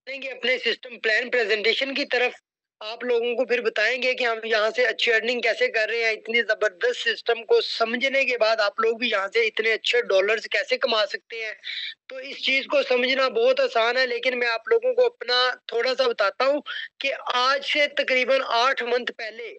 देंगे अपने system plan presentation की तरफ। आप लोगों को फिर बताएंगे कि हम यहाँ से अच्छी अर्निंग कैसे कर रहे हैं। इतनी जबरदस्त सिस्टम को समझने के बाद आप लोग भी यहाँ से इतने अच्छे डॉलर्स कैसे कमा सकते हैं। तो इस चीज को समझना बहुत आसान है, लेकिन मैं आप लोगों को अपना थोड़ा सा बताता हूँ कि आज से तकरीबन 8 मंथ पहले,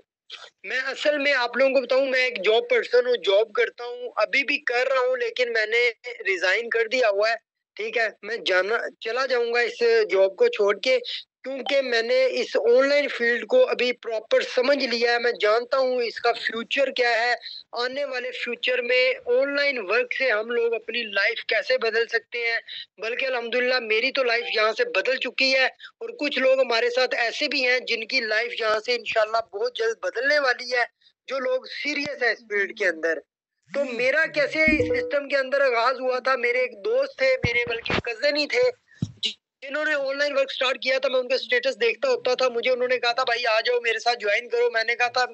मैं असल में आप लोगों को बताऊं, मैं एक जॉब पर्सन हूँ, जॉब करता हूँ, अभी भी कर रहा हूँ, लेकिन मैंने रिजाइन कर दिया हुआ है। ठीक है, मैं जाना चला जाऊंगा इस जॉब को छोड़ के, क्योंकि मैंने इस ऑनलाइन फील्ड को अभी प्रॉपर समझ लिया है। मैं जानता हूँ इसका फ्यूचर क्या है। आने वाले फ्यूचर में ऑनलाइन वर्क से हम लोग अपनी लाइफ कैसे बदल सकते हैं। बल्कि अल्हम्दुलिल्लाह मेरी तो लाइफ यहाँ से बदल चुकी है, और कुछ लोग हमारे साथ ऐसे भी हैं जिनकी लाइफ यहाँ से इंशाल्लाह बहुत जल्द बदलने वाली है, जो लोग सीरियस है इस फील्ड के अंदर। तो मेरा कैसे इस सिस्टम के अंदर आगाज हुआ था, मेरे एक दोस्त थे, मेरे बल्कि कजन ही थे, जिन्होंने ऑनलाइन वर्क स्टार्ट किया था। मैं उनका स्टेटस देखता होता था, मुझे उन्होंने कहा था भाई आ जाओ मेरे साथ ज्वाइन करो। मैंने कहा था,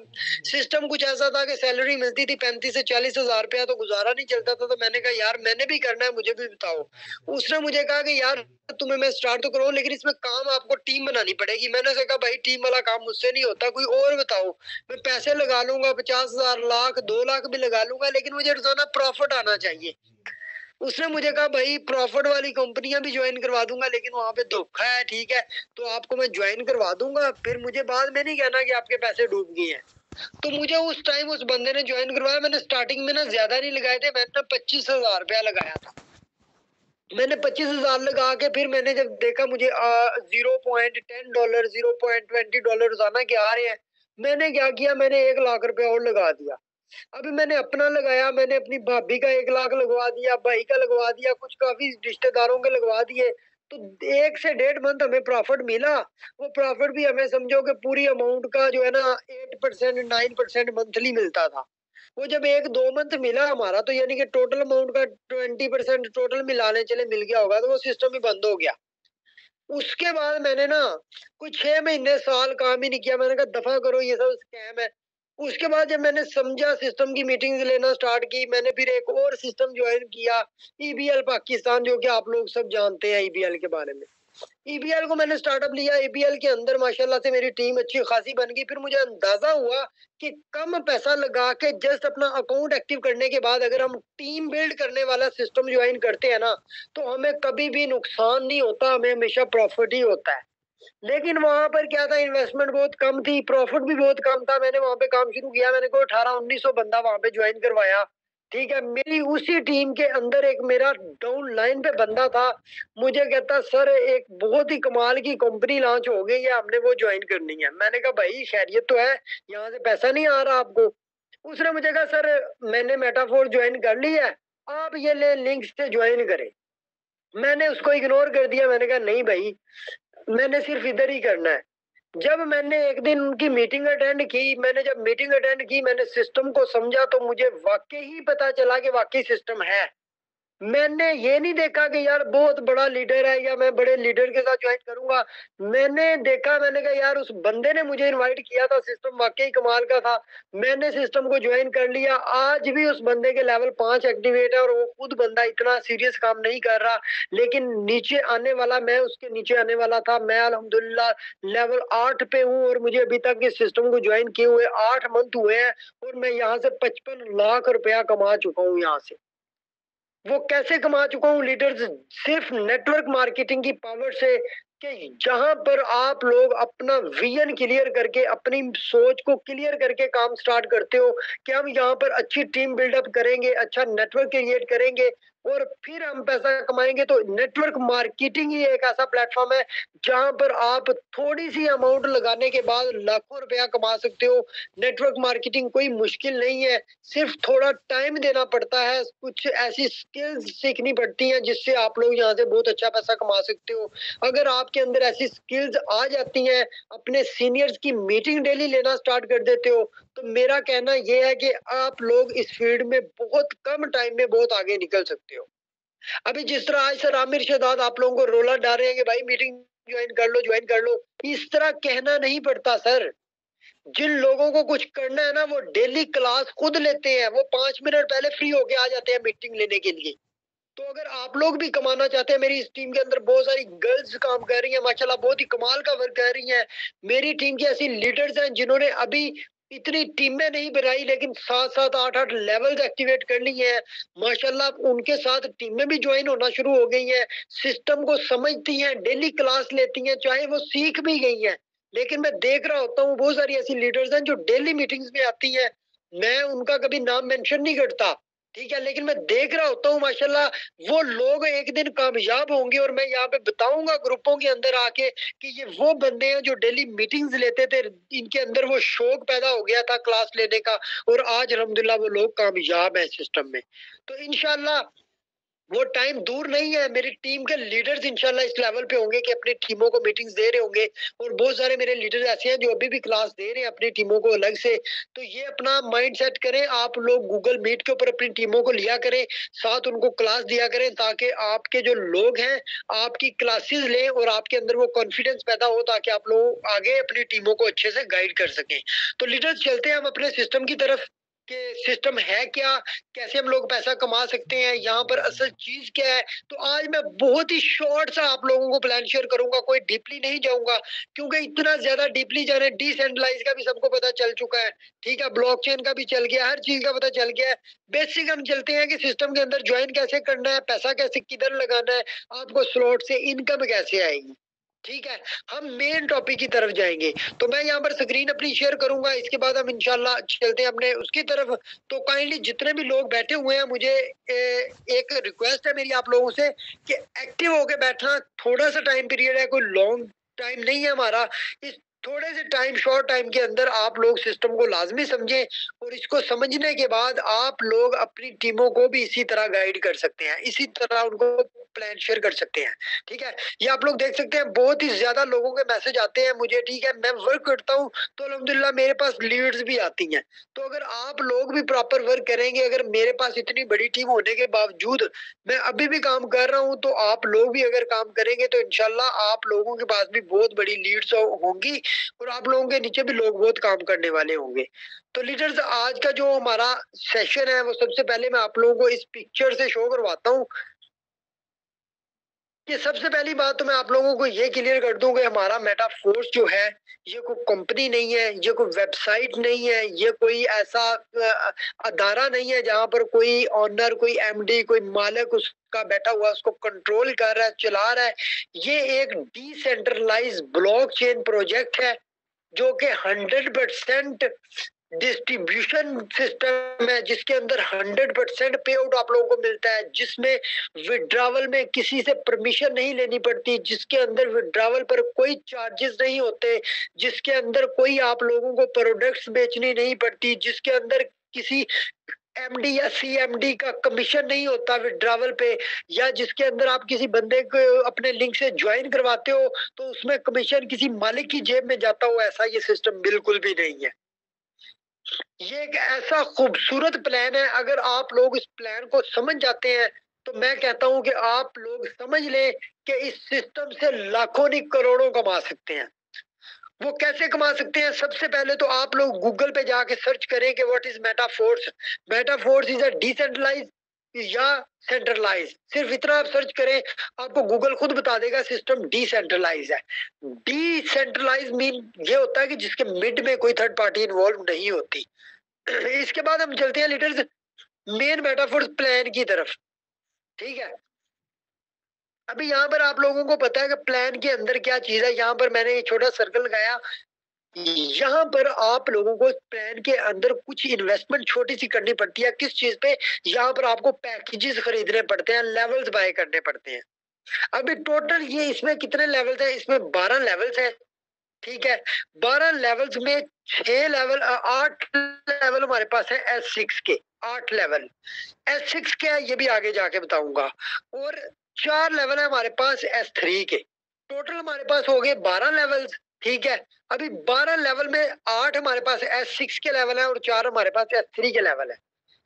सिस्टम कुछ ऐसा था कि सैलरी मिलती थी 35 से 40 हजार रुपया, तो गुजारा नहीं चलता था। तो मैंने कहा यार मैंने भी करना है, मुझे भी बताओ। उसने मुझे कहा कि यार तुम्हें मैं स्टार्ट तो करूँ, लेकिन इसमें काम आपको टीम बनानी पड़ेगी। मैंने उसे कहा भाई टीम वाला काम मुझसे नहीं होता, कोई और बताओ। मैं पैसे लगा लूंगा, 50 हजार, लाख, 2 लाख भी लगा लूंगा, लेकिन मुझे रोजाना प्रॉफिट आना चाहिए। उसने मुझे कहा भाई प्रॉफिट वाली कंपनियां भी ज्वाइन करवा दूंगा, लेकिन वहां पे धोखा है। ठीक है, तो आपको मैं ज्वाइन करवा दूंगा, फिर मुझे बाद में नहीं कहना कि आपके पैसे डूब गए हैं। तो मुझे उस टाइम उस बंदे ने ज्वाइन करवाया। मैंने स्टार्टिंग में ना ज्यादा नहीं लगाए थे, मैंने 25 हजार रुपया लगाया था। मैंने 25 हजार लगा के फिर मैंने जब देखा मुझे 0.10 डॉलर, $0.20 रोजाना के आ रहे हैं, मैंने क्या किया, मैंने 1 लाख रुपया और लगा दिया। अभी मैंने अपना लगाया, मैंने अपनी भाभी का 1 लाख लगवा दिया, भाई का लगवा दिया, कुछ काफी रिश्तेदारों के लगवा दिए। तो 1 से 1.5 मंथ हमें प्रॉफिट मिला। वो प्रॉफिट भी हमें समझो कि पूरी अमाउंट का जो है ना 8%, 9% मंथली मिलता था। वो जब 1-2 मंथ मिला हमारा, तो यानी कि टोटल अमाउंट का 20% टोटल मिलाने चले मिल गया होगा, तो वो सिस्टम ही बंद हो गया। उसके बाद मैंने ना कुछ 6 महीने साल काम ही नहीं किया। मैंने कहा दफा करो, ये सब स्कैम है। उसके बाद जब मैंने समझा, सिस्टम की मीटिंग्स लेना स्टार्ट की, मैंने फिर एक और सिस्टम ज्वाइन किया, ईबीएल पाकिस्तान, जो कि आप लोग सब जानते हैं ईबीएल के बारे में। ईबीएल को मैंने स्टार्टअप लिया, ईबीएल के अंदर माशाल्लाह से मेरी टीम अच्छी खासी बन गई। फिर मुझे अंदाजा हुआ कि कम पैसा लगा के जस्ट अपना अकाउंट एक्टिव करने के बाद अगर हम टीम बिल्ड करने वाला सिस्टम ज्वाइन करते हैं ना, तो हमें कभी भी नुकसान नहीं होता, हमें हमेशा प्रॉफिट ही होता है। लेकिन वहां पर क्या था, इन्वेस्टमेंट बहुत कम थी, प्रॉफिट भी बहुत कम था। मैंने वहां पे काम शुरू किया, मैंने कोई 1800-1900 बंदा वहां पे ज्वाइन करवाया। ठीक है, मेरी उसी टीम के अंदर एक मेरा डाउन लाइन पे बंदा था, मुझे कहता सर एक बहुत ही कमाल की कंपनी लॉन्च हो गई है, हमने वो ज्वाइन करनी है। मैंने कहा भाई खैरियत तो है, यहाँ से पैसा नहीं आ रहा आपको? उसने मुझे कहा सर मैंने मेटाफोर ज्वाइन कर ली है, आप ये ले लिंक से ज्वाइन करें। मैंने उसको इग्नोर कर दिया, मैंने कहा नहीं भाई, मैंने सिर्फ इधर ही करना है। जब मैंने एक दिन उनकी मीटिंग अटेंड की, मैंने जब मीटिंग अटेंड की, मैंने सिस्टम को समझा, तो मुझे वाकई ही पता चला कि वाकई सिस्टम है। मैंने ये नहीं देखा कि यार बहुत बड़ा लीडर है या मैं बड़े लीडर के साथ ज्वाइन करूंगा। मैंने देखा, मैंने कहा यार उस बंदे ने मुझे इनवाइट किया था, सिस्टम वाकई कमाल का था। मैंने सिस्टम को ज्वाइन कर लिया। आज भी उस बंदे के लेवल 5 एक्टिवेट है, और वो खुद बंदा इतना सीरियस काम नहीं कर रहा। लेकिन नीचे आने वाला, मैं उसके नीचे आने वाला था। मैं अल्हम्दुलिल्लाह लेवल 8 पे हूँ, और मुझे अभी तक इस सिस्टम को ज्वाइन किए हुए 8 मंथ हुए हैं, और मैं यहाँ से 55 लाख रुपया कमा चुका हूँ यहाँ से। वो कैसे कमा चुका हूँ लीडर्स, सिर्फ नेटवर्क मार्केटिंग की पावर से। कि जहां पर आप लोग अपना विजन क्लियर करके, अपनी सोच को क्लियर करके काम स्टार्ट करते हो कि हम यहाँ पर अच्छी टीम बिल्डअप करेंगे, अच्छा नेटवर्क क्रिएट करेंगे, और फिर हम पैसा कमाएंगे। तो नेटवर्क मार्केटिंग ही एक ऐसा प्लेटफॉर्म है जहां पर आप थोड़ी सी अमाउंट लगाने के बाद लाखों रुपया कमा सकते हो। नेटवर्क मार्केटिंग कोई मुश्किल नहीं है, सिर्फ थोड़ा टाइम देना पड़ता है, कुछ ऐसी स्किल्स सीखनी पड़ती हैं जिससे आप लोग यहाँ से बहुत अच्छा पैसा कमा सकते हो। अगर आपके अंदर ऐसी स्किल्स आ जाती हैं, अपने सीनियर्स की मीटिंग डेली लेना स्टार्ट कर देते हो, तो मेरा कहना यह है कि आप लोग इस फील्ड में बहुत कम टाइम में बहुत आगे निकल सकते हो। अभी जिस तरह आज सर आमिर शहजाद आप लोगों को रोला डाल रहे हैं कि भाई मीटिंग ज्वाइन कर लो, ज्वाइन कर लो, इस तरह कहना नहीं पड़ता सर। जिन लोगों को कुछ करना है ना, वो डेली क्लास खुद लेते हैं, वो 5 मिनट पहले फ्री होके आ जाते हैं मीटिंग लेने के लिए। तो अगर आप लोग भी कमाना चाहते हैं, मेरी इस टीम के अंदर बहुत सारी गर्ल्स काम कर रही हैं माशाल्लाह, बहुत ही कमाल का वर्क कर रही हैं। मेरी टीम की ऐसी लीडर्स हैं जिन्होंने अभी इतनी टीमें नहीं बनाई, लेकिन 7-7 8-8 लेवल्स एक्टिवेट कर ली हैं माशाल्लाह। उनके साथ टीमें भी ज्वाइन होना शुरू हो गई हैं, सिस्टम को समझती हैं, डेली क्लास लेती हैं, चाहे वो सीख भी गई हैं। लेकिन मैं देख रहा होता हूँ बहुत सारी ऐसी लीडर्स हैं जो डेली मीटिंग्स में आती हैं, मैं उनका कभी नाम मेंशन नहीं करता, ठीक है, लेकिन मैं देख रहा होता हूँ माशाल्लाह वो लोग एक दिन कामयाब होंगे, और मैं यहाँ पे बताऊंगा ग्रुपों के अंदर आके कि ये वो बंदे हैं जो डेली मीटिंग्स लेते थे, इनके अंदर वो शौक पैदा हो गया था क्लास लेने का, और आज अल्हम्दुलिल्लाह वो लोग कामयाब हैं सिस्टम में। तो इंशाल्लाह वो टाइम दूर नहीं है, मेरी टीम के लीडर्स इंशाल्लाह इस लेवल पे होंगे कि अपनी टीमों को मीटिंग्स दे रहे होंगे, और बहुत सारे मेरे लीडर्स ऐसे हैं जो अभी भी क्लास दे रहे हैं अपनी टीमों को अलग से। तो ये अपना माइंड सेट करें, आप लोग गूगल मीट के ऊपर अपनी टीमों को लिया करें, साथ उनको क्लास दिया करें, ताकि आपके जो लोग हैं आपकी क्लासेस लें और आपके अंदर वो कॉन्फिडेंस पैदा हो, ताकि आप लोग आगे अपनी टीमों को अच्छे से गाइड कर सकें। तो लीडर्स चलते हैं हम अपने सिस्टम की तरफ कि सिस्टम है क्या, कैसे हम लोग पैसा कमा सकते हैं, यहाँ पर असल चीज क्या है। तो आज मैं बहुत ही शॉर्ट सा आप लोगों को प्लान शेयर करूंगा, कोई डीपली नहीं जाऊंगा, क्योंकि इतना ज्यादा डीपली जाने, डिसेंट्रलाइज का भी सबको पता चल चुका है, ठीक है, ब्लॉकचेन का भी चल गया, हर चीज का पता चल गया है। बेसिक हम चलते हैं कि सिस्टम के अंदर ज्वाइन कैसे करना है, पैसा कैसे किधर लगाना है, आपको स्लॉट से इनकम कैसे आएगी, ठीक है। हम मेन टॉपिक की तरफ जाएंगे, तो मैं यहाँ पर स्क्रीन अपनी शेयर करूंगा, इसके बाद हम इंशाल्लाह चलते हैं अपने उसकी तरफ। तो काइंडली जितने भी लोग बैठे हुए हैं, मुझे एक रिक्वेस्ट है मेरी आप लोगों से कि एक्टिव होके बैठना, थोड़ा सा टाइम पीरियड है, कोई लॉन्ग टाइम नहीं है हमारा। इस थोड़े से टाइम, शॉर्ट टाइम के अंदर आप लोग सिस्टम को लाजमी समझें, और इसको समझने के बाद आप लोग अपनी टीमों को भी इसी तरह गाइड कर सकते हैं, इसी तरह उनको प्लान शेयर कर सकते हैं, ठीक है। ये आप लोग देख सकते हैं बहुत ही ज्यादा लोगों के मैसेज आते हैं मुझे, ठीक है, मैं वर्क करता हूँ तो अल्हम्दुलिल्लाह मेरे पास लीड्स भी आती हैं। तो अगर आप लोग भी प्रॉपर वर्क करेंगे, अगर मेरे पास इतनी बड़ी टीम होने के बावजूद मैं अभी भी काम कर रहा हूँ, तो आप लोग भी अगर काम करेंगे तो इंशाल्लाह आप लोगों के पास भी बहुत बड़ी लीड्स होंगी, और आप लोगों के नीचे भी लोग बहुत काम करने वाले होंगे। तो लीडर्स, आज का जो हमारा सेशन है वो सबसे पहले मैं आप लोगों को इस पिक्चर से शो करवाता हूँ। कि सबसे पहली बात तो मैं आप लोगों को ये क्लियर कर दूं कि हमारा मेटाफोर्स जो है ये कोई कंपनी नहीं है, ये कोई वेबसाइट नहीं है, ये कोई ऐसा अदारा नहीं है जहां पर कोई ऑनर, कोई एमडी, कोई मालिक उसका बैठा हुआ उसको कंट्रोल कर रहा है, चला रहा है। ये एक डिसेंट्रलाइज ब्लॉकचेन प्रोजेक्ट है जो कि 100% डिस्ट्रीब्यूशन सिस्टम है, जिसके अंदर 100% पे आउट आप लोगों को मिलता है, जिसमें विड्रावल में किसी से परमिशन नहीं लेनी पड़ती, जिसके अंदर विड्रावल पर कोई चार्जेस नहीं होते, जिसके अंदर कोई आप लोगों को प्रोडक्ट्स बेचनी नहीं पड़ती, जिसके अंदर किसी एमडी या सीएमडी का कमीशन नहीं होता विड्रावल पे, या जिसके अंदर आप किसी बंदे को अपने लिंक से ज्वाइन करवाते हो तो उसमें कमीशन किसी मालिक की जेब में जाता हो, ऐसा ये सिस्टम बिल्कुल भी नहीं है। ये एक ऐसा खूबसूरत प्लान है, अगर आप लोग इस प्लान को समझ जाते हैं तो मैं कहता हूं कि आप लोग समझ लें कि इस सिस्टम से लाखों नहीं करोड़ों कमा सकते हैं। वो कैसे कमा सकते हैं? सबसे पहले तो आप लोग गूगल पे जाके सर्च करें कि what is Metaforce. Metaforce is a decentralise या सेंट्रलाइज, सिर्फ इतना आप सर्च करें, आपको गूगल खुद बता देगा सिस्टम डिसेंट्रलाइज है। डिसेंट्रलाइज मीन ये होता है कि जिसके मिड में कोई थर्ड पार्टी इन्वॉल्व नहीं होती। इसके बाद हम चलते हैं लीडर्स मेन मेटाफोर्स प्लान की तरफ, ठीक है। अभी यहाँ पर आप लोगों को पता है कि प्लान के अंदर क्या चीज है, यहाँ पर मैंने एक छोटा सर्कल लगाया, यहाँ पर आप लोगों को प्लान के अंदर कुछ इन्वेस्टमेंट छोटी सी करनी पड़ती है, किस चीज पे? यहाँ पर आपको पैकेजेस खरीदने पड़ते हैं, लेवल्स बाय करने पड़ते हैं। अभी टोटल ये इसमें कितने लेवल्स हैं? इसमें 12 लेवल्स हैं, ठीक है। 12 लेवल्स में 6 लेवल 8 लेवल हमारे पास है S6 के, 8 लेवल। S6 क्या है ये भी आगे जाके बताऊंगा, और 4 लेवल है हमारे पास S3 के। टोटल हमारे पास हो गए 12 लेवल्स, ठीक है। अभी 12 लेवल में 8 हमारे पास S6 के लेवल है और 4 हमारे पास S3 के लेवल है।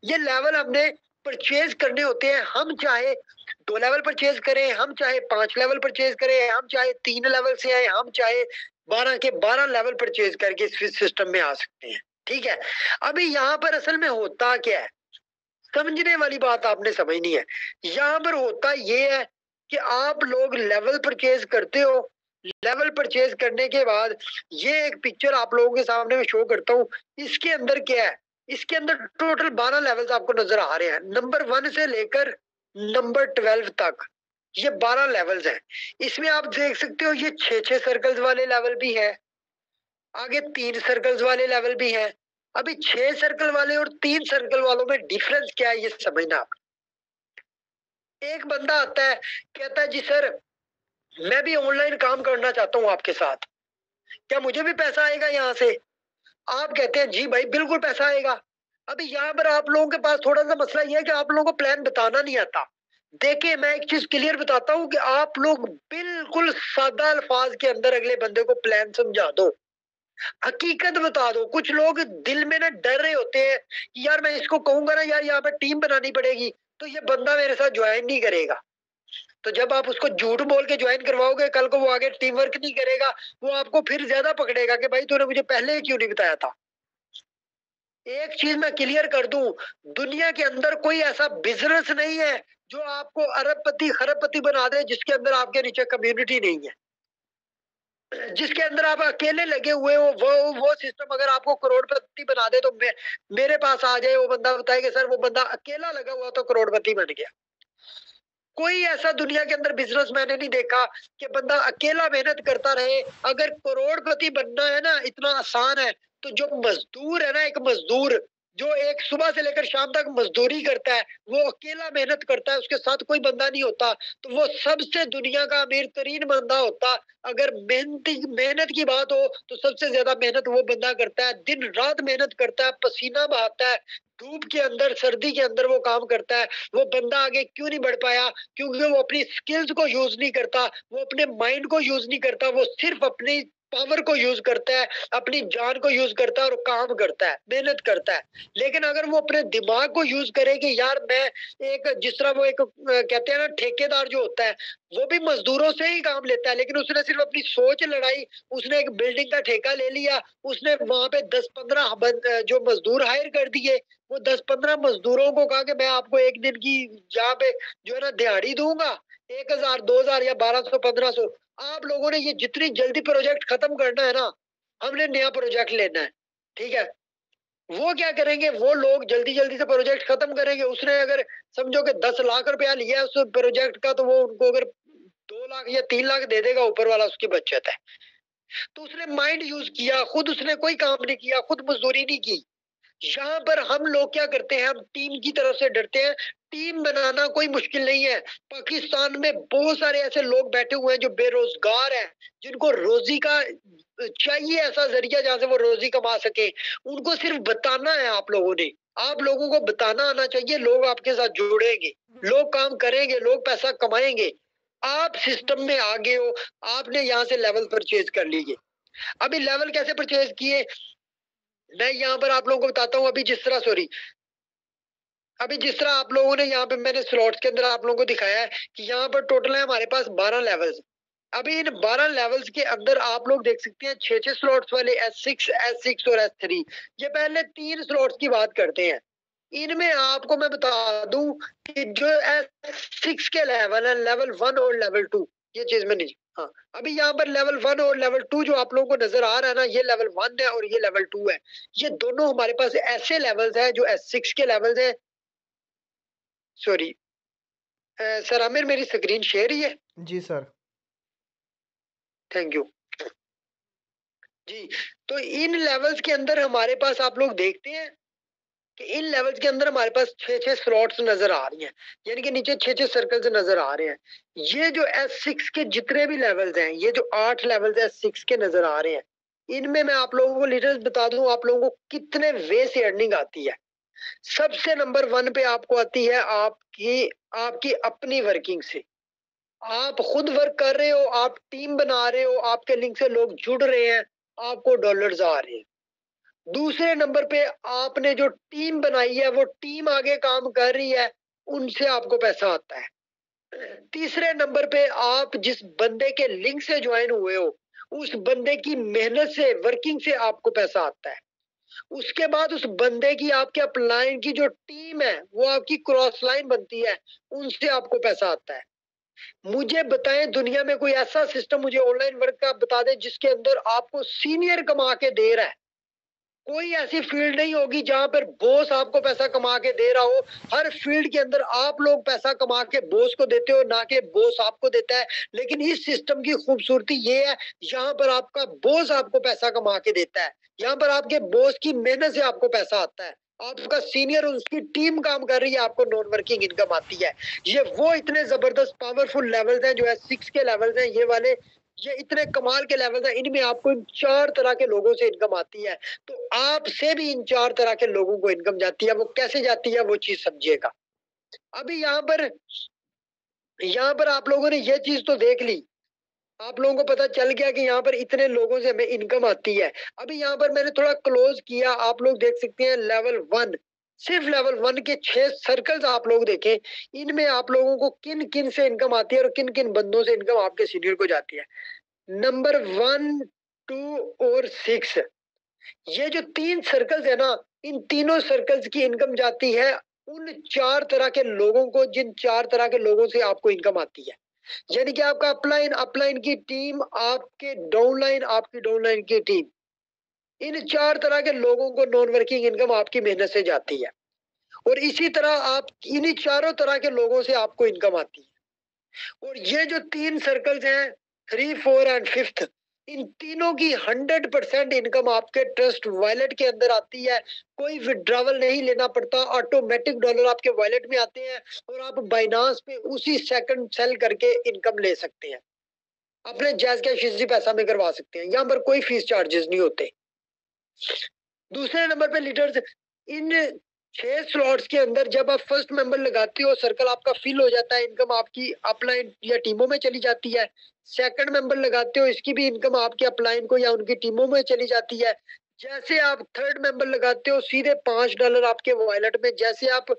ये लेवल हमने परचेज करने होते हैं, हम चाहे 2 लेवल परचेज करें, हम चाहे 5 लेवल परचेज करें, हम चाहे 3 लेवल से आए, हम चाहे 12 के 12 लेवल परचेज करके इस सिस्टम में आ सकते हैं, ठीक है। अभी यहाँ पर असल में होता क्या है, समझने वाली बात आपने समझनी है। यहाँ पर होता ये है कि आप लोग लेवल परचेज करते हो। लेवल परचेज करने के बाद ये एक पिक्चर आप लोगों के सामने में शो करता हूँ। इसके अंदर क्या है, इसके अंदर टोटल 12 लेवल्स आपको नजर आ रहे हैं, नंबर 1 से लेकर नंबर 12 तक। ये 12 लेवल्स हैं। इसमें आप देख सकते हो ये 6-6 सर्कल्स वाले लेवल भी है, आगे 3 सर्कल्स वाले लेवल भी हैं। अभी 6 सर्कल वाले और 3 सर्कल वालों में डिफरेंस क्या है ये समझना आप। एक बंदा आता है, कहता है जी सर मैं भी ऑनलाइन काम करना चाहता हूँ आपके साथ, क्या मुझे भी पैसा आएगा यहाँ से? आप कहते हैं जी भाई बिल्कुल पैसा आएगा। अभी यहाँ पर आप लोगों के पास थोड़ा सा मसला ये है कि आप लोगों को प्लान बताना नहीं आता। देखिए मैं एक चीज क्लियर बताता हूँ कि आप लोग बिल्कुल सादा अल्फाज के अंदर अगले बंदे को प्लान समझा दो, हकीकत बता दो। कुछ लोग दिल में ना डर रहे होते हैं कि यार मैं इसको कहूंगा ना यार यहाँ पे टीम बनानी पड़ेगी तो ये बंदा मेरे साथ ज्वाइन नहीं करेगा। तो जब आप उसको झूठ बोल के ज्वाइन करवाओगे कल को वो आगे टीम वर्क नहीं करेगा, वो आपको फिर ज्यादा पकड़ेगा कि भाई तूने मुझे पहले ही क्यों नहीं बताया था। एक चीज मैं क्लियर कर दूं, दुनिया के अंदर कोई ऐसा बिजनेस नहीं है जो आपको अरबपति खरबपति बना दे जिसके अंदर आपके नीचे कम्युनिटी नहीं है, जिसके अंदर आप अकेले लगे हुए हो। वो सिस्टम अगर आपको करोड़पति बना दे तो मेरे पास आ जाए, वो बंदा बताए कि सर वो बंदा अकेला लगा हुआ तो करोड़पति बन गया। कोई ऐसा दुनिया के अंदर बिजनेस मैंने नहीं देखा कि बंदा अकेला मेहनत करता रहे। अगर करोड़पति बनना है ना इतना आसान है, तो जो मजदूर है ना, एक मजदूर जो एक सुबह से लेकर शाम तक मजदूरी करता है, वो अकेला मेहनत करता है, उसके साथ कोई बंदा नहीं होता, तो वो सबसे दुनिया का अमीर तरीन बंदा होता। अगर मेहनत की बात हो तो सबसे ज्यादा मेहनत वो बंदा करता है, दिन रात मेहनत करता है, पसीना बहाता है, धूप के अंदर सर्दी के अंदर वो काम करता है। वो बंदा आगे क्यों नहीं बढ़ पाया? क्योंकि वो अपनी स्किल्स को यूज नहीं करता, वो अपने माइंड को यूज नहीं करता, वो सिर्फ अपनी पावर को यूज करता है, अपनी जान को यूज करता है और काम करता है, मेहनत करता है। लेकिन अगर वो अपने दिमाग को यूज करे कि यार मैं एक, जिस तरह वो एक कहते हैं ना ठेकेदार जो होता है, वो भी मजदूरों से ही काम लेता है, लेकिन उसने सिर्फ अपनी सोच लड़ाई, उसने एक बिल्डिंग का ठेका ले लिया, उसने वहां पे 10-15 जो मजदूर हायर कर दिए। वो 10-15 मजदूरों को कहा कि मैं आपको एक दिन की यहाँ पे जो है ना दिहाड़ी दूंगा, 1,000 2,000 या 1,200 1,500। आप लोगों ने ये जितनी जल्दी प्रोजेक्ट खत्म करना है ना, हमने नया प्रोजेक्ट लेना है, ठीक है। वो क्या करेंगे, वो लोग जल्दी जल्दी से प्रोजेक्ट खत्म करेंगे। उसने अगर समझो कि 10 लाख रुपया लिया है उस प्रोजेक्ट का, तो वो उनको अगर 2 लाख या 3 लाख दे देगा, ऊपर वाला उसकी बचत है। तो उसने माइंड यूज किया, खुद उसने कोई काम नहीं किया, खुद मजदूरी नहीं की। यहाँ पर हम लोग क्या करते हैं, हम टीम की तरफ से डरते हैं। टीम बनाना कोई मुश्किल नहीं है। पाकिस्तान में बहुत सारे ऐसे लोग बैठे हुए हैं जो बेरोजगार हैं, जिनको रोजी का चाहिए ऐसा जरिया जहां से वो रोजी कमा सके। उनको सिर्फ बताना है आप लोगों ने, आप लोगों को बताना आना चाहिए, लोग आपके साथ जुड़ेंगे, लोग काम करेंगे, लोग पैसा कमाएंगे। आप सिस्टम में आगे हो, आपने यहाँ से लेवल परचेज कर लीजिए। अभी लेवल कैसे परचेज किए, मैं यहाँ पर आप लोगों को बताता हूँ। अभी जिस तरह आप लोगों ने यहाँ पे मैंने स्लॉट्स के अंदर आप लोगों को दिखाया है कि यहाँ पर टोटल है हमारे पास 12 लेवल्स। अभी इन 12 लेवल्स के अंदर आप लोग देख सकते हैं 6-6 स्लॉट्स वाले S6 और S3। ये पहले 3 स्लॉट्स की बात करते हैं। इनमें आपको मैं बता दूं कि जो S6 के लेवल है, लेवल 1 और लेवल 2, ये चीज में नहीं। हाँ, अभी यहाँ पर लेवल 1 और लेवल 2 जो आप लोगों को नजर आ रहा है ना, ये लेवल 1 है और ये लेवल 2 है। ये दोनों हमारे पास ऐसे लेवल्स हैं जो S6 के लेवल्स हैं। सॉरी सर आमिर, मेरी स्क्रीन शेयर ही है? जी सर। थैंक यू जी। तो इन लेवल्स के अंदर हमारे पास आप लोग देखते हैं कि इन लेवल्स के अंदर हमारे पास 6-6 स्लॉट्स नजर आ रही हैं, यानी कि नीचे 6-6 सर्कल्स नजर आ रहे हैं। ये जो S6 के जितने भी लेवल्स हैं, ये जो 8 लेवल्स S6 के नजर आ रहे हैं, इनमें मैं आप लोगों को डिटेल्स बता दूं आप लोगों को कितने वे से अर्निंग आती है। सबसे नंबर 1 पे आपको आती है आपकी आपकी अपनी वर्किंग से। आप खुद वर्क कर रहे हो, आप टीम बना रहे हो, आपके लिंक से लोग जुड़ रहे हैं, आपको डॉलर्स आ रहे हैं। दूसरे नंबर पे आपने जो टीम बनाई है, वो टीम आगे काम कर रही है, उनसे आपको पैसा आता है। तीसरे नंबर पे आप जिस बंदे के लिंक से ज्वाइन हुए हो, उस बंदे की मेहनत से, वर्किंग से आपको पैसा आता है। उसके बाद उस बंदे की, आपके अपलाइन की जो टीम है वो आपकी क्रॉस लाइन बनती है, उनसे आपको पैसा आता है। मुझे बताएं दुनिया में कोई ऐसा सिस्टम, मुझे ऑनलाइन वर्क का बता दें जिसके अंदर आपको सीनियर कमा के दे रहा है। कोई ऐसी फील्ड नहीं होगी जहां पर बॉस आपको पैसा कमा के दे रहा हो। हर फील्ड के अंदर आप लोग पैसा कमा के बॉस को देते हो, ना कि बॉस आपको देता है। लेकिन इस सिस्टम की खूबसूरती ये है, यहाँ पर आपका बॉस आपको पैसा कमा के देता है। यहाँ पर आपके बॉस की मेहनत से आपको पैसा आता है। आपका सीनियर और उसकी टीम काम कर रही है, आपको नॉन वर्किंग इनकम आती है। ये वो इतने जबरदस्त पावरफुल लेवल्स हैं, जो है 6 के लेवल्स हैं ये वाले। ये इतने कमाल के लेवल हैं, इनमें आपको इन 4 तरह के लोगों से इनकम आती है। तो आपसे भी इन 4 तरह के लोगों को इनकम जाती है। वो कैसे जाती है वो चीज समझिएगा। अभी यहाँ पर आप लोगों ने ये चीज तो देख ली, आप लोगों को पता चल गया कि यहाँ पर इतने लोगों से हमें इनकम आती है। अभी यहाँ पर मैंने थोड़ा क्लोज किया, आप लोग देख सकते हैं लेवल 1, सिर्फ लेवल 1 के 6 सर्कल्स आप लोग देखें, इनमें आप लोगों को किन किन से इनकम आती है और किन किन बंदों से इनकम आपके सीनियर को जाती है। नंबर 1, 2 और 6, ये जो 3 सर्कल्स है ना, इन तीनों सर्कल्स की इनकम जाती है उन 4 तरह के लोगों को, जिन 4 तरह के लोगों से आपको इनकम आती है। यानी कि आपका अपलाइन, अपलाइन की टीम, आपके डाउनलाइन, आपकी डाउनलाइन की टीम, इन 4 तरह के लोगों को नॉन वर्किंग इनकम आपकी मेहनत से जाती है। और इसी तरह आप इन्हीं चारों तरह के लोगों से आपको इनकम आती है। और ये जो 3 सर्कल्स हैं, 3, 4 एंड 5th, इन तीनों की 100% इनकम आपके ट्रस्ट वॉलेट के अंदर आती है। कोई विड्रॉवल नहीं लेना पड़ता, ऑटोमेटिक डॉलर आपके वॉलेट में आते हैं और आप बाइनांस पे उसी सेकंड सेल करके इनकम ले सकते हैं। अपने जैज कैश इजी पैसा में करवा सकते हैं, यहाँ पर कोई फीस चार्जेस नहीं होते। दूसरे नंबर पे लीडर्स, इन 6 स्लॉट्स के अंदर जब आप फर्स्ट मेंबर लगाते हो, सर्कल आपका फिल हो जाता है, इनकम आपकी अपलाइन या टीमों में चली जाती है। सेकंड मेंबर लगाते हो, इसकी भी इनकम आपके अपलाइन को या उनकी टीमों में चली जाती है। जैसे आप थर्ड मेंबर लगाते हो, सीधे $5 आपके वॉलेट में। जैसे आप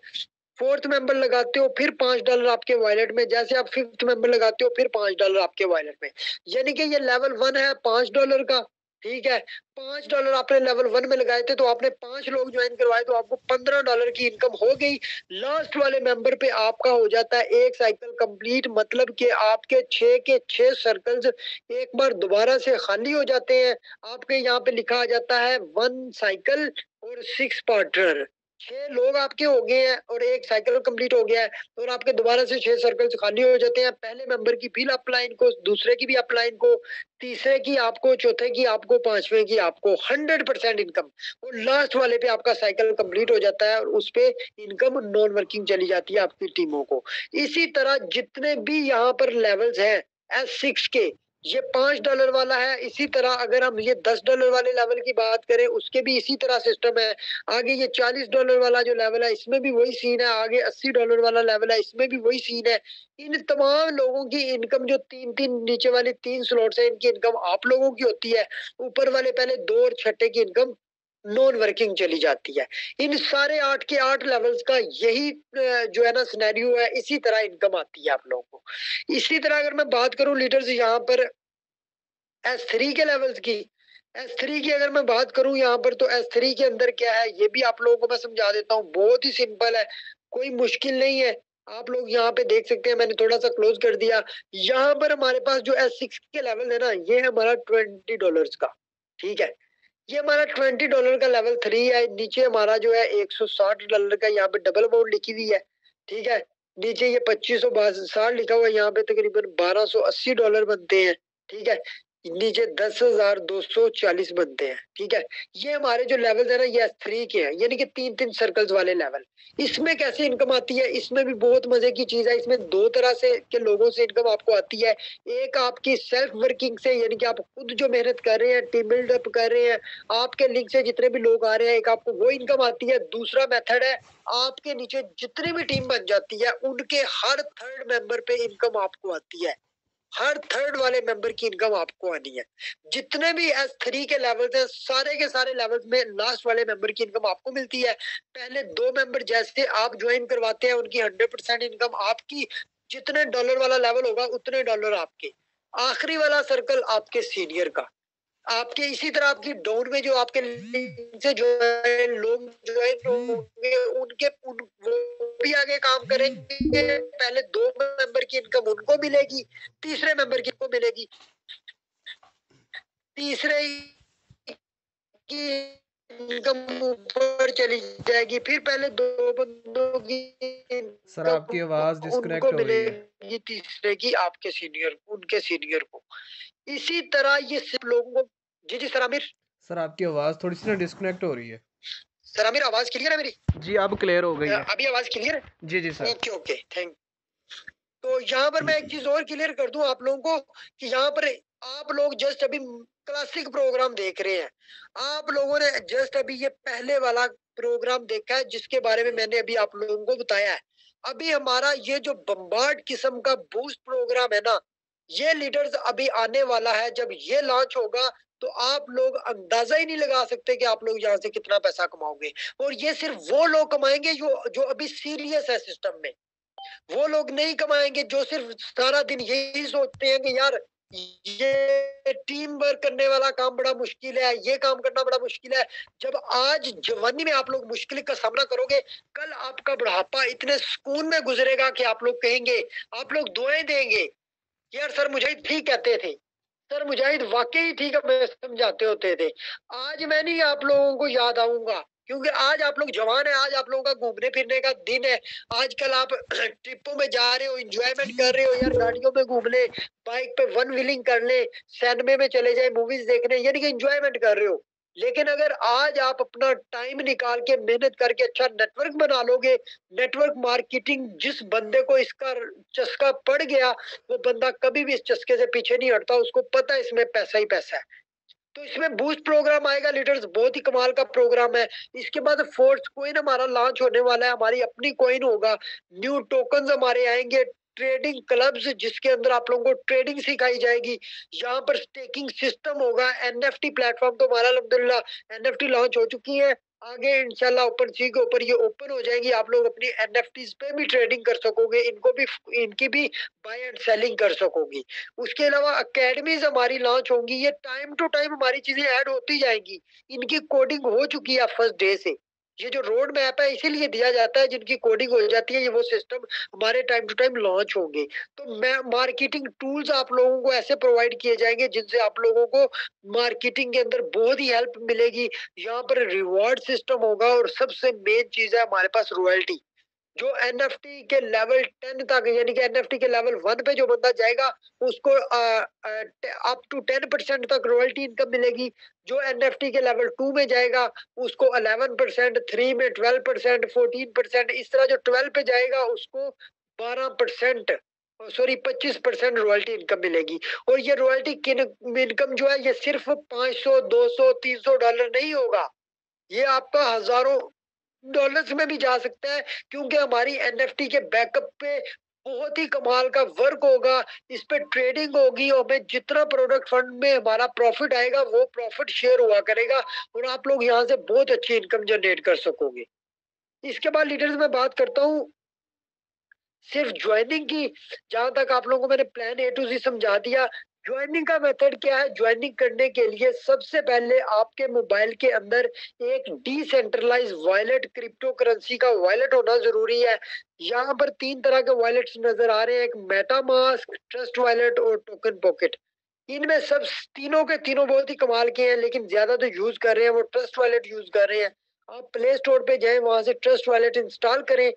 फोर्थ मेंबर लगाते हो, फिर $5 आपके वॉलेट में। जैसे आप फिफ्थ मेंबर लगाते हो, फिर $5 आपके वॉलेट में। यानी कि ये लेवल 1 है $5 का, ठीक है। $5 आपने लेवल 1 में लगाए थे, तो आपने 5 लोग ज्वाइन करवाए, तो आपको $15 की इनकम हो गई। लास्ट वाले मेंबर पे आपका हो जाता है एक साइकिल कंप्लीट, मतलब कि आपके 6 के 6 सर्कल्स एक बार दोबारा से खाली हो जाते हैं। आपके यहाँ पे लिखा आ जाता है 1 साइकिल और 6 पार्टनर। 6 लोग आपके हो गए हैं और एक साइकिल कंप्लीट हो गया है, और आपके दोबारा से 6 सर्कल्स खाली हो जाते हैं। पहले मेंबर की फिर अपलाइन को, दूसरे की भी अपलाइन को, तीसरे की आपको, चौथे की आपको, पांचवे की आपको 100% इनकम। और लास्ट वाले पे आपका साइकिल कंप्लीट हो जाता है और उस पे इनकम नॉन वर्किंग चली जाती है आपकी टीमों को। इसी तरह जितने भी यहाँ पर लेवल्स हैं S6 के, ये $5 वाला है। इसी तरह अगर हम ये $10 वाले लेवल की बात करें, उसके भी इसी तरह सिस्टम है। आगे ये $40 वाला जो लेवल है, इसमें भी वही सीन है। आगे $80 वाला लेवल है, इसमें भी वही सीन है। इन तमाम लोगों की इनकम, जो 3-3 नीचे वाले 3 स्लॉट्स है, इनकी इनकम आप लोगों की होती है। ऊपर वाले पहले 2 और छठे की इनकम नॉन वर्किंग चली जाती है। इन सारे 8 के 8 लेवल्स का यही जो है ना सिनेरियो है। इसी तरह इनकम आती है आप लोगों को। इसी तरह अगर मैं बात करूं लीडर्स, यहाँ पर S3 के लेवल्स की, S3 की अगर मैं बात करूं यहाँ पर, तो S3 के अंदर क्या है ये भी आप लोगों को मैं समझा देता हूँ। बहुत ही सिंपल है, कोई मुश्किल नहीं है। आप लोग यहाँ पे देख सकते हैं, मैंने थोड़ा सा क्लोज कर दिया। यहाँ पर हमारे पास जो S6 के लेवल है ना, ये है हमारा $20 का, ठीक है। ये हमारा $20 का लेवल 3 है। नीचे हमारा जो है $160 का, यहाँ पे डबल अमाउंट लिखी हुई है, ठीक है। नीचे ये 2560 लिखा हुआ है, यहाँ पे तकरीबन $1280 बनते हैं, ठीक है। नीचे 10,240 बनते हैं, ठीक है। ये हमारे जो लेवल है ना, ये S3 के हैं, यानी कि 3-3 सर्कल्स वाले लेवल। इसमें कैसे इनकम आती है, इसमें भी बहुत मजे की चीज है। इसमें 2 तरह से के लोगों से इनकम आपको आती है। एक आपकी सेल्फ वर्किंग से, यानी कि आप खुद जो मेहनत कर रहे हैं, टीम बिल्ड अप कर रहे हैं, आपके लिंक से जितने भी लोग आ रहे हैं, एक आपको वो इनकम आती है। दूसरा मेथड है, आपके नीचे जितनी भी टीम बन जाती है, उनके हर थर्ड मेंबर पे इनकम आपको आती है। हर थर्ड वाले मेंबर की इनकम आपको आनी है। जितने भी S3 के लेवल्स हैं, सारे के सारे लेवल्स में लास्ट वाले मेंबर की इनकम आपको मिलती है। पहले 2 मेंबर जैसे आप ज्वाइन करवाते हैं, उनकी 100% इनकम आपकी। जितने डॉलर वाला लेवल होगा, उतने डॉलर आपके। आखिरी वाला सर्कल आपके सीनियर का। आपके इसी तरह आपकी डाउन में जो आपके लिंक से जो है लोग ज्वाइन होंगे वो भी आगे काम करेंगे। पहले 2 मेंबर की इनकम उनको मिलेगी, तीसरे मेंबर की इनको मिलेगी, तीसरे की इनकम ऊपर चली जाएगी, फिर पहले 2 बंदों की सर आपकी आवाज इनकम उनको डिस्कनेक्ट हो रही है। मिलेगी, तीसरे की आपके सीनियर उनके सीनियर को। इसी तरह ये सिर्फ लोगों को। जी जी सर आमिर। सर आपकी आवाज थोड़ी सी ना डिस्कनेक्ट हो रही है। सर आमिर आवाज क्लियर है मेरी? जी अब क्लियर हो गई है। अभी आवाज क्लियर है? जी जी सर। Okay okay thank. तो यहाँ पर मैं एक चीज और क्लियर कर दूं आप लोगों को कि यहाँ पर आप लोग जस्ट अभी क्लासिक प्रोग्राम देख रहे हैं। आप लोगों ने जस्ट अभी ये पहले वाला प्रोग्राम देखा है जिसके बारे में मैंने अभी आप लोगों को बताया है। अभी हमारा ये जो बम्बार्ड किस्म का बूस्ट प्रोग्राम है ना, ये लीडर्स अभी आने वाला है। जब ये लॉन्च होगा तो आप लोग अंदाजा ही नहीं लगा सकते कि आप लोग यहाँ से कितना पैसा कमाओगे। और ये सिर्फ वो लोग कमाएंगे जो जो अभी सीरियस है सिस्टम में। वो लोग नहीं कमाएंगे जो सिर्फ सारा दिन यही सोचते हैं कि यार ये टीम वर्क करने वाला काम बड़ा मुश्किल है, ये काम करना बड़ा मुश्किल है। जब आज जवानी में आप लोग मुश्किल का सामना करोगे, कल आपका बुढ़ापा इतने सुकून में गुजरेगा कि आप लोग कहेंगे, आप लोग दुआएं देंगे, यार सर मुजाहिद ठीक कहते थे, सर मुजाहिद वाकई ठीक हमें समझाते होते थे। आज मैं नहीं आप लोगों को याद आऊंगा क्योंकि आज आप लोग जवान है, आज आप लोगों का घूमने फिरने का दिन है। आजकल आप ट्रिपों में जा रहे हो, एंजॉयमेंट कर रहे हो, यार गाड़ियों में घूम ले, बाइक पे वन व्हीलिंग कर ले, सिनेमा में चले जाए मूवीज देखने, यानी कि एंजॉयमेंट कर रहे हो। लेकिन अगर आज आप अपना टाइम निकाल के मेहनत करके अच्छा नेटवर्क बना लोगे, नेटवर्क मार्केटिंग, जिस बंदे को इसका चस्का पड़ गया वो बंदा कभी भी इस चस्के से पीछे नहीं हटता, उसको पता है इसमें पैसा ही पैसा है। तो इसमें बूस्ट प्रोग्राम आएगा लीडर्स, बहुत ही कमाल का प्रोग्राम है। इसके बाद फोर्स कोइन हमारा लॉन्च होने वाला है, हमारी अपनी कोइन होगा, न्यू टोकन्स हमारे आएंगे, ट्रेडिंग क्लब्स जिसके अंदर आप लोगों को ट्रेडिंग सिखाई जाएगी, यहाँ पर स्टेकिंग सिस्टम होगा, एनएफटी प्लेटफॉर्म तो हमारा अल्हम्दुलिल्लाह एनएफटी लॉन्च हो चुकी है। आगे इंशाल्लाह ओपन सी के ऊपर ये ओपन हो जाएगी, आप लोग अपनी एनएफटीज पे भी ट्रेडिंग कर सकोगे, इनको भी इनकी भी बाय एंड सेलिंग कर सकोगे। उसके अलावा अकेडमीज हमारी लॉन्च होंगी, ये टाइम टू टाइम हमारी चीजें ऐड होती जाएंगी। इनकी कोडिंग हो चुकी है फर्स्ट डे से। ये जो रोड मैप है इसीलिए दिया जाता है, जिनकी कोडिंग हो जाती है ये वो सिस्टम हमारे टाइम टू टाइम लॉन्च होंगे। तो मैं मार्केटिंग टूल्स आप लोगों को ऐसे प्रोवाइड किए जाएंगे जिनसे आप लोगों को मार्केटिंग के अंदर बहुत ही हेल्प मिलेगी। यहाँ पर रिवॉर्ड सिस्टम होगा और सबसे मेन चीज है हमारे पास रॉयल्टी। जो एनएफटी के लेवल 10 तक, यानी कि एनएफटी के लेवल 1 पे जो बंदा जाएगा उसको अप टू 10% तक रॉयल्टी इनकम मिलेगी। जो एनएफटी के लेवल 2 में जाएगा उसको 11%, 3 में 12%, 14%, इस तरह जो 12 पे जाएगा उसको 12%, सॉरी 25% रॉयल्टी इनकम मिलेगी। और ये रॉयल्टी इनकम जो है ये सिर्फ 500, 200, $300 नहीं होगा, ये आपका हजारों डॉलर्स में भी जा सकता है, क्योंकि हमारी एनएफटी के बैकअप पे बहुत ही कमाल का वर्क होगा, इस पे ट्रेडिंग होगी और हमें जितना प्रोडक्ट फंड में हमारा प्रॉफिट आएगा वो प्रॉफिट शेयर हुआ करेगा और आप लोग यहाँ से बहुत अच्छी इनकम जनरेट कर सकोगे। इसके बाद लीडर्स में बात करता हूँ सिर्फ ज्वाइनिंग की। जहां तक आप लोगों को मैंने प्लान ए टू जी समझा दिया। ज्वाइनिंग का मेथड क्या है? ज्वाइनिंग करने के लिए सबसे पहले आपके मोबाइल के अंदर एक डिसेंट्रलाइज वॉलेट, क्रिप्टो करेंसी का वॉलेट होना जरूरी है। यहाँ पर 3 तरह के वॉलेट्स नजर आ रहे हैं, एक मेटामास्क, ट्रस्ट वॉलेट और टोकन पॉकेट। इनमें सब तीनों के तीनों बहुत ही कमाल के हैं, लेकिन ज्यादा जो यूज कर रहे हैं वो ट्रस्ट वॉलेट यूज कर रहे हैं। आप प्ले स्टोर पे जाएं, वहां से ट्रस्ट वॉलेट इंस्टॉल करें।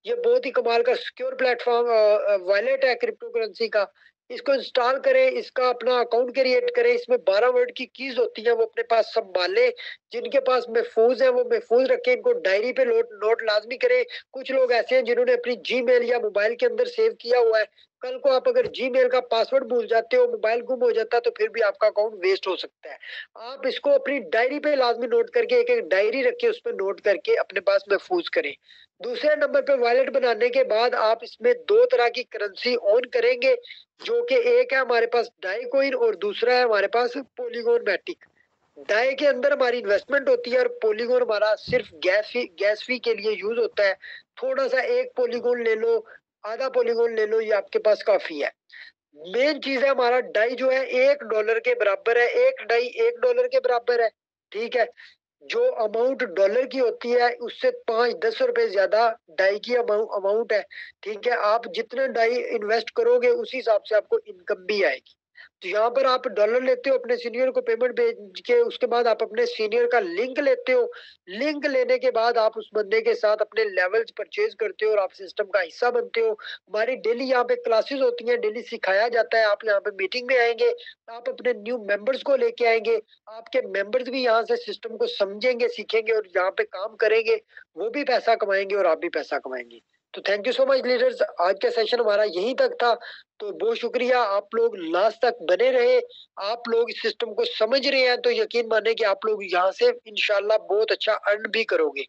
ये बहुत ही कमाल का सिक्योर प्लेटफॉर्म वॉलेट है क्रिप्टो करेंसी का। इसको इंस्टॉल करें, इसका अपना अकाउंट क्रिएट करें। इसमें 12 वर्ड की कीज होती है, वो अपने पास संभाले। जिनके पास महफूज है वो महफूज रखें, इनको डायरी पे नोट लाजमी करें। कुछ लोग ऐसे हैं जिन्होंने अपनी जीमेल या मोबाइल के अंदर सेव किया हुआ है। कल को आप अगर जीमेल का पासवर्ड भूल जाते हो, मोबाइल गुम हो जाता है, तो फिर भी आपका अकाउंट वेस्ट हो सकता है। आप इसको अपनी डायरी पे लाजमी नोट करके, एक एक डायरी रख के उस पर नोट करके अपने पास महफूज करें। दूसरे नंबर पे वॉलेट बनाने के बाद आप इसमें 2 तरह की करेंसी ऑन करेंगे, जो कि एक है हमारे पास डाई कॉइन और दूसरा है हमारे पास पॉलीगॉन मैटिक। डाई के अंदर हमारी इन्वेस्टमेंट होती है और पॉलीगॉन हमारा सिर्फ गैस फी के लिए यूज होता है। थोड़ा सा एक पॉलीगॉन ले लो, आधा पॉलीगॉन ले लो, ये आपके पास काफी है। मेन चीज है हमारा डाई जो है $1 के बराबर है, एक डाई $1 के बराबर है। ठीक है, जो अमाउंट डॉलर की होती है उससे 5-10 रुपए ज्यादा डाई की अमाउंट है। ठीक है, आप जितने डाई इन्वेस्ट करोगे उसी हिसाब से आपको इनकम भी आएगी। तो यहाँ पर आप डॉलर लेते हो, अपने सीनियर को पेमेंट भेज के उसके बाद आप अपने सीनियर का लिंक लेते हो। लिंक लेने के बाद आप उस बंदे के साथ अपने लेवल्स परचेज करते हो और आप सिस्टम का हिस्सा बनते हो। हमारी डेली यहाँ पे क्लासेस होती हैं, डेली सिखाया जाता है। आप यहाँ पे मीटिंग में आएंगे, आप अपने न्यू मेंबर्स को लेके आएंगे, आपके मेंबर्स भी यहाँ से सिस्टम को समझेंगे, सीखेंगे और यहाँ पे काम करेंगे। वो भी पैसा कमाएंगे और आप भी पैसा कमाएंगे। तो thank you so much leaders, आज का सेशन हमारा यहीं तक था। तो बहुत शुक्रिया, आप लोग लास्ट तक बने रहे। आप लोग इस सिस्टम को समझ रहे हैं तो यकीन माने कि आप लोग यहाँ से इंशाल्लाह बहुत अच्छा अर्न भी करोगे।